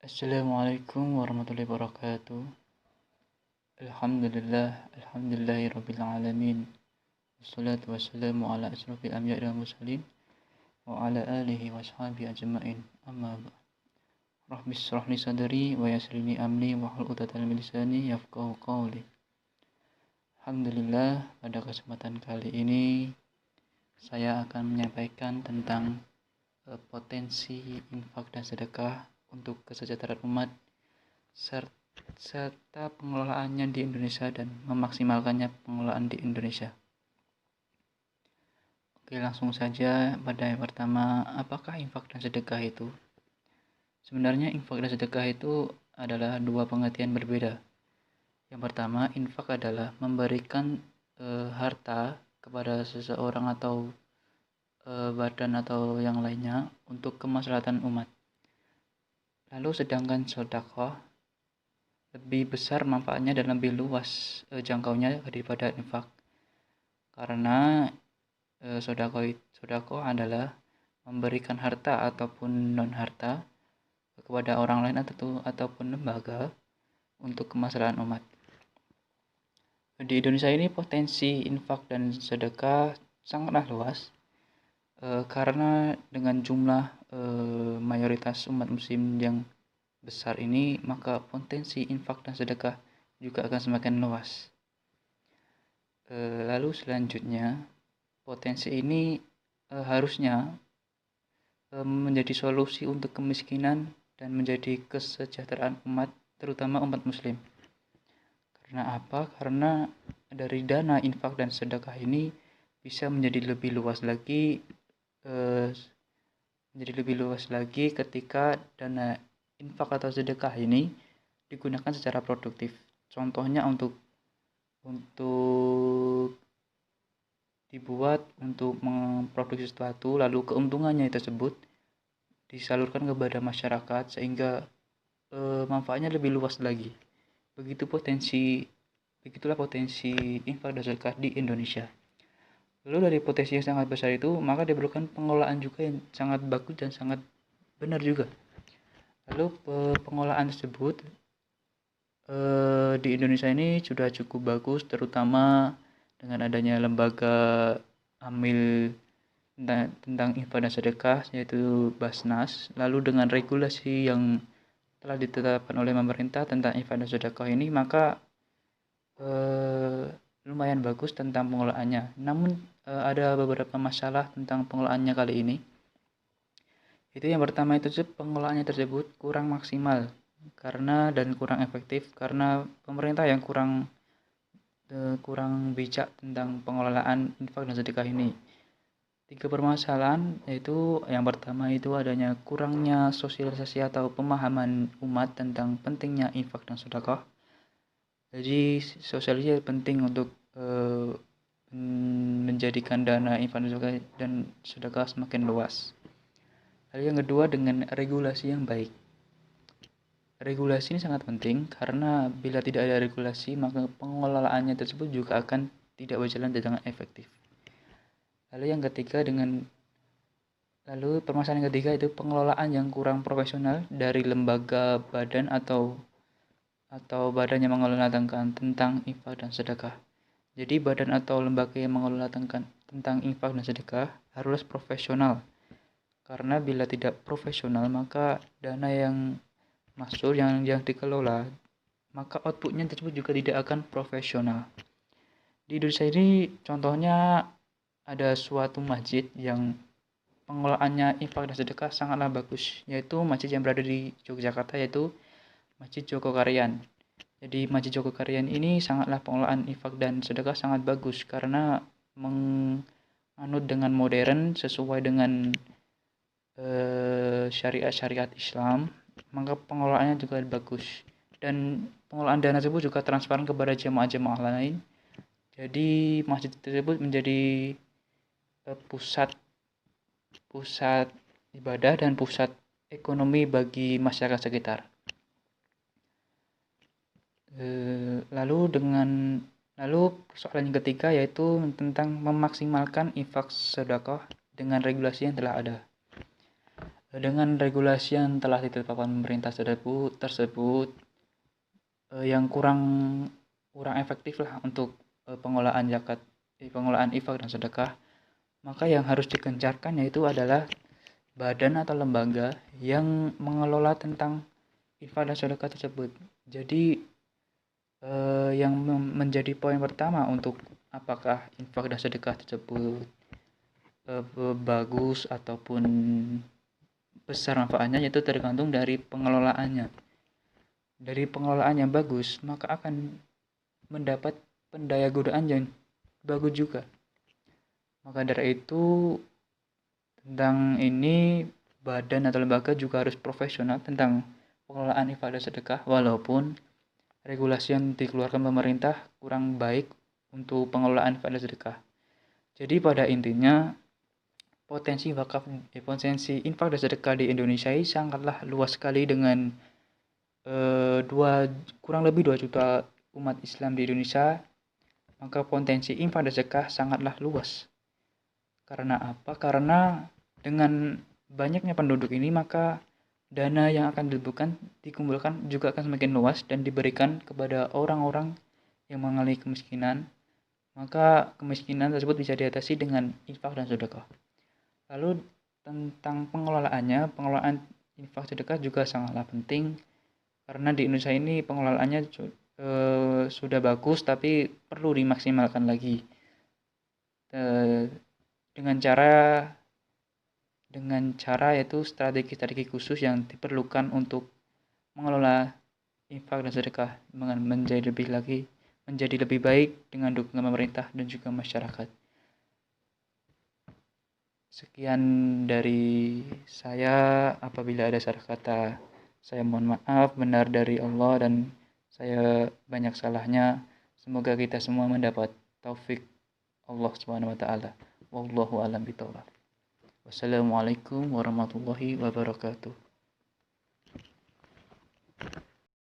Assalamualaikum warahmatullahi wabarakatuh. Alhamdulillahirabbil alamin. Wassalatu wassalamu ala asrofil anbiya'i wal mursalin wa ala alihi washabihi ajmain. Amma ba'd. Rabbi shrah li sadri wa yassir li amri wa hlul 'uqdatam min lisani yafqahu qawli. Alhamdulillah, pada kesempatan kali ini saya akan menyampaikan tentang potensi infak dan sedekah untuk kesejahteraan umat serta pengelolaannya di Indonesia dan memaksimalkannya pengelolaan di Indonesia. Oke, langsung saja pada yang pertama, apakah infak dan sedekah itu? Sebenarnya infak dan sedekah itu adalah dua pengertian berbeda. Yang pertama, infak adalah memberikan harta kepada seseorang atau badan atau yang lainnya untuk kemaslahatan umat. Lalu sedangkan sedekah lebih besar manfaatnya dan lebih luas jangkaunya daripada infak. Karena sedekah adalah memberikan harta ataupun non harta kepada orang lain ataupun lembaga untuk kemaslahatan umat. Di Indonesia ini potensi infak dan sedekah sangatlah luas karena dengan jumlah mayoritas umat muslim yang besar ini, maka potensi infak dan sedekah juga akan semakin luas. Lalu selanjutnya, potensi ini harusnya menjadi solusi untuk kemiskinan dan menjadi kesejahteraan umat, terutama umat muslim. Karena apa? Karena dari dana infak dan sedekah ini bisa menjadi lebih luas lagi ketika dana infak atau sedekah ini digunakan secara produktif. Contohnya untuk dibuat untuk memproduksi sesuatu, lalu keuntungannya tersebut disalurkan kepada masyarakat sehingga manfaatnya lebih luas lagi. Begitulah potensi infak dan sedekah di Indonesia. Lalu dari potensi yang sangat besar itu, maka diperlukan pengelolaan juga yang sangat bagus dan sangat benar juga. Lalu pengelolaan tersebut di Indonesia ini sudah cukup bagus, terutama dengan adanya lembaga amil tentang infak dan sedekah, yaitu Basnas. Lalu dengan regulasi yang telah ditetapkan oleh pemerintah tentang infak dan sedekah ini, maka lumayan bagus tentang pengelolaannya. Namun ada beberapa masalah tentang pengelolaannya kali ini. Itu yang pertama, itu pengelolaannya tersebut kurang maksimal dan kurang efektif karena pemerintah yang kurang bijak tentang pengelolaan infak dan sedekah ini. 3 permasalahan, yaitu yang pertama itu adanya kurangnya sosialisasi atau pemahaman umat tentang pentingnya infak dan sedekah. Jadi sosialisasi penting untuk menjadikan dana infak dan sedekah semakin luas. Lalu yang kedua, dengan regulasi yang baik. Regulasi ini sangat penting karena bila tidak ada regulasi, maka pengelolaannya tersebut juga akan tidak berjalan dengan efektif. Lalu permasalahan yang ketiga itu pengelolaan yang kurang profesional dari lembaga, badan atau badan yang mengelola tentang infak dan sedekah. Jadi badan atau lembaga yang mengelola tentang infak dan sedekah harus profesional. Karena bila tidak profesional, maka dana yang masuk yang dikelola, maka outputnya tersebut juga tidak akan profesional. Di Indonesia ini contohnya ada suatu masjid yang pengelolaannya infak dan sedekah sangatlah bagus, yaitu masjid yang berada di Yogyakarta, yaitu Masjid Jogokarian. Jadi Masjid Jogokarian ini sangatlah pengelolaan infak dan sedekah sangat bagus karena menganut dengan modern sesuai dengan syariat Islam, maka pengelolaannya juga bagus dan pengelolaan dana tersebut juga transparan kepada jemaah-jemaah lain. Jadi masjid tersebut menjadi pusat ibadah dan pusat ekonomi bagi masyarakat sekitar. Lalu persoalan yang ketiga yaitu tentang memaksimalkan infak sedekah dengan regulasi yang telah ada. Dengan regulasi yang telah ditetapkan pemerintah tersebut yang kurang kurang efektif lah untuk pengelolaan zakat, pengelolaan infak dan sedekah, maka yang harus digencarkan yaitu adalah badan atau lembaga yang mengelola tentang infak dan sedekah tersebut. Jadi yang menjadi poin pertama untuk apakah infak dan sedekah tersebut bagus ataupun besar manfaatnya, yaitu tergantung dari pengelolaannya. Dari pengelolaan yang bagus, maka akan mendapat pendaya gunaan yang bagus juga. Maka dari itu, tentang ini badan atau lembaga juga harus profesional tentang pengelolaan infak dan sedekah, walaupun regulasi yang dikeluarkan pemerintah kurang baik untuk pengelolaan infak dan sedekah. Jadi pada intinya potensi infak dan sedekah di Indonesia ini sangatlah luas sekali dengan kurang lebih 2 juta umat Islam di Indonesia. Maka potensi infak dan sedekah sangatlah luas. Karena apa? Karena dengan banyaknya penduduk ini, maka dana yang akan dikumpulkan juga akan semakin luas dan diberikan kepada orang-orang yang mengalami kemiskinan. Maka kemiskinan tersebut bisa diatasi dengan infak dan sedekah. Lalu tentang pengelolaan infak sedekah juga sangatlah penting, karena di Indonesia ini pengelolaannya sudah bagus tapi perlu dimaksimalkan lagi dengan cara yaitu strategi-strategi khusus yang diperlukan untuk mengelola infak dan sedekah menjadi lebih baik dengan dukungan pemerintah dan juga masyarakat. Sekian dari saya. Apabila ada salah kata, saya mohon maaf. Benar dari Allah dan saya banyak salahnya. Semoga kita semua mendapat taufik Allah Subhanahu wa taala. Wallahu a'lam bishawab. Wassalamualaikum warahmatullahi wabarakatuh.